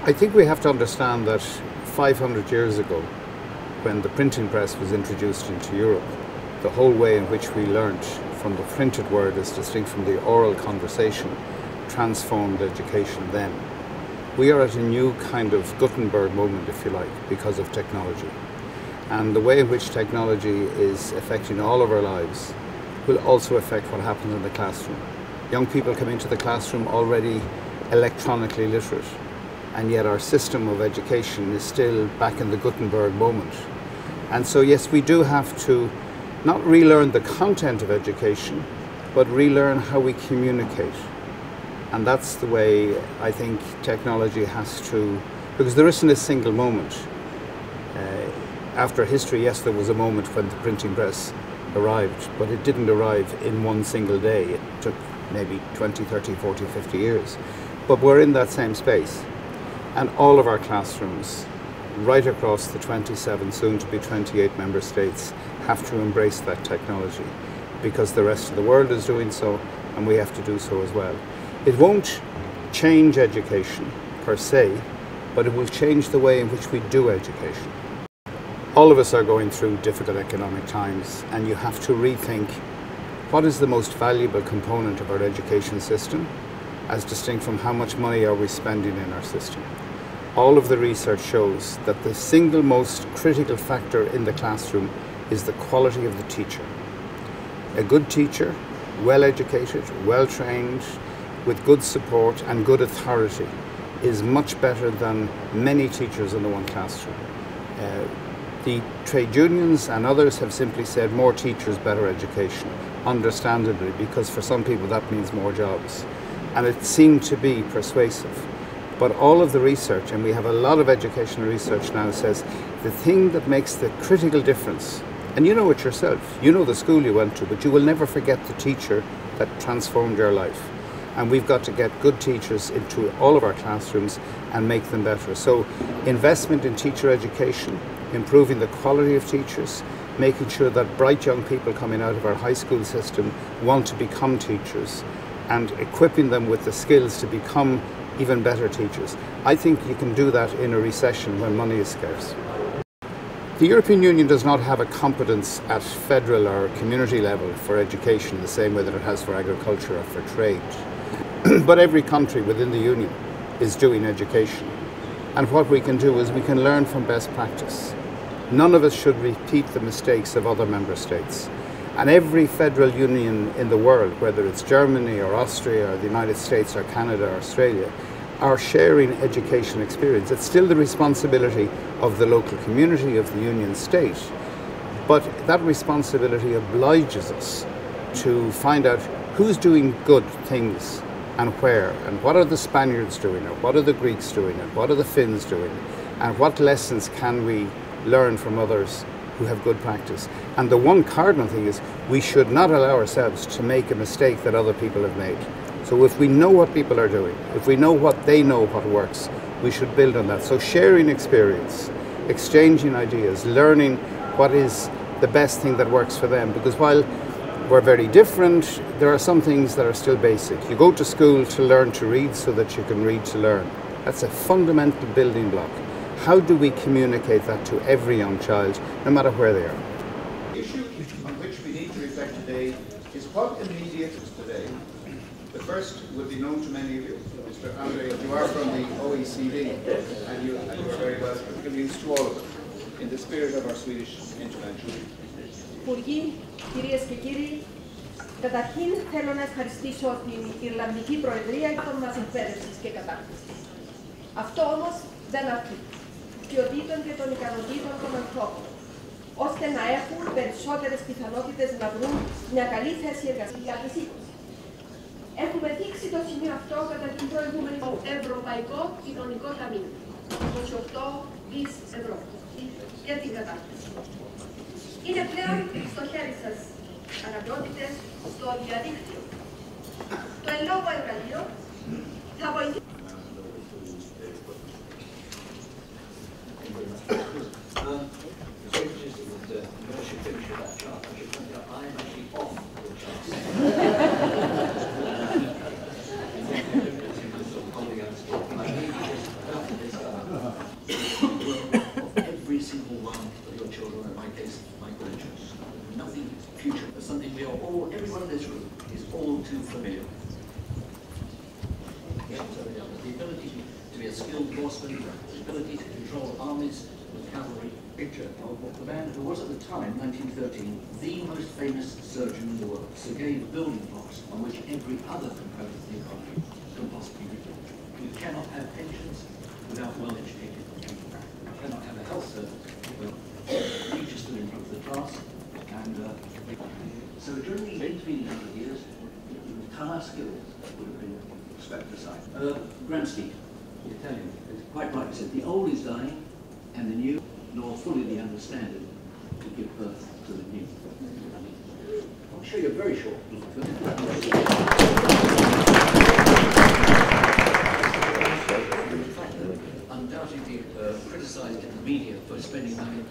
I think we have to understand that 500 years ago, when the printing press was introduced into Europe, the whole way in which we learnt from the printed word as distinct from the oral conversation transformed education then. We are at a new kind of Gutenberg moment, if you like, because of technology. And the way in which technology is affecting all of our lives will also affect what happens in the classroom. Young people come into the classroom already electronically literate, and yet our system of education is still back in the Gutenberg moment. And so yes, we do have to not relearn the content of education, but relearn how we communicate. And that's the way I think technology has to, because there isn't a single moment. After history, yes, there was a moment when the printing press arrived, but it didn't arrive in one single day. It took maybe 20, 30, 40, 50 years. But we're in that same space. And all of our classrooms, right across the 27, soon to be 28 member states, have to embrace that technology, because the rest of the world is doing so, and we have to do so as well. It won't change education per se, but it will change the way in which we do education. All of us are going through difficult economic times, and you have to rethink what is the most valuable component of our education system, as distinct from how much money are we spending in our system. All of the research shows that the single most critical factor in the classroom is the quality of the teacher. A good teacher, well educated, well trained, with good support and good authority, is much better than many teachers in the one classroom. The trade unions and others have simply said more teachers, better education, understandably, because for some people that means more jobs. And it seemed to be persuasive. But all of the research, and we have a lot of educational research now, says the thing that makes the critical difference, and you know it yourself, you know the school you went to, but you will never forget the teacher that transformed your life. And we've got to get good teachers into all of our classrooms and make them better. So investment in teacher education, improving the quality of teachers, making sure that bright young people coming out of our high school system want to become teachers, and equipping them with the skills to become even better teachers. I think you can do that in a recession when money is scarce. The European Union does not have a competence at federal or community level for education the same way that it has for agriculture or for trade. But every country within the Union is doing education. And what we can do is we can learn from best practice. None of us should repeat the mistakes of other member states. And every federal union in the world, whether it's Germany or Austria or the United States or Canada or Australia, are sharing education experience. It's still the responsibility of the local community, of the union state, but that responsibility obliges us to find out who's doing good things and where, and what are the Spaniards doing, or what are the Greeks doing, and what are the Finns doing, and what lessons can we learn from others who have good practice. And the one cardinal thing is we should not allow ourselves to make a mistake that other people have made. So if we know what people are doing, if we know what they know what works, we should build on that. So sharing experience, exchanging ideas, learning what is the best thing that works for them. Because while we're very different, there are some things that are still basic. You go to school to learn to read so that you can read to learn. That's a fundamental building block. How do we communicate that to every young child, no matter where they are? The issue on which we need to reflect today is what immediates today. The first will be known to many of you. Mr. Andre, you are from the OECD, and you are very welcome. It means to all of us, in the spirit of our Swedish intervention. Υπουργοί, κυρίες και κύριοι, καταρχήν θέλω να ευχαριστήσω την Ιρλανδική Προεδρία για τον μας εκπαίδευσης και κατάρτισης. Αυτό όμως δεν αρκεί. Ποιοτήτων και των ικανοτήτων των ανθρώπων, ώστε να έχουν περισσότερες πιθανότητες να βρουν μια καλή θέση εργασίας για τις 20. Έχουμε δείξει το σημείο αυτό κατά την προηγούμενη Ευρωπαϊκό Κοινωνικό Ταμείο, 28 δις ευρώ για την κατάρτιση. Είναι πλέον στο χέρι σας, αγαπητές, στο διαδίκτυο. Το εν λόγω εργαλείο θα βοηθήσει. skilled horseman, his ability to control armies with cavalry. Picture of the man who was at the time, 1913, the most famous surgeon in the world. So gave building blocks on which every other component of the economy could possibly be built. You cannot have pensions without well-educated people. You cannot have a health service without teachers still in front of the class. And so during the intervening 100 years, the entire skills would have been swept aside. Gramsci, the Italian, is quite right. He said the old is dying, and the new, nor fully the understanding, to give birth to the new. I'll show you a very short little film. Undoubtedly criticised in the media for spending money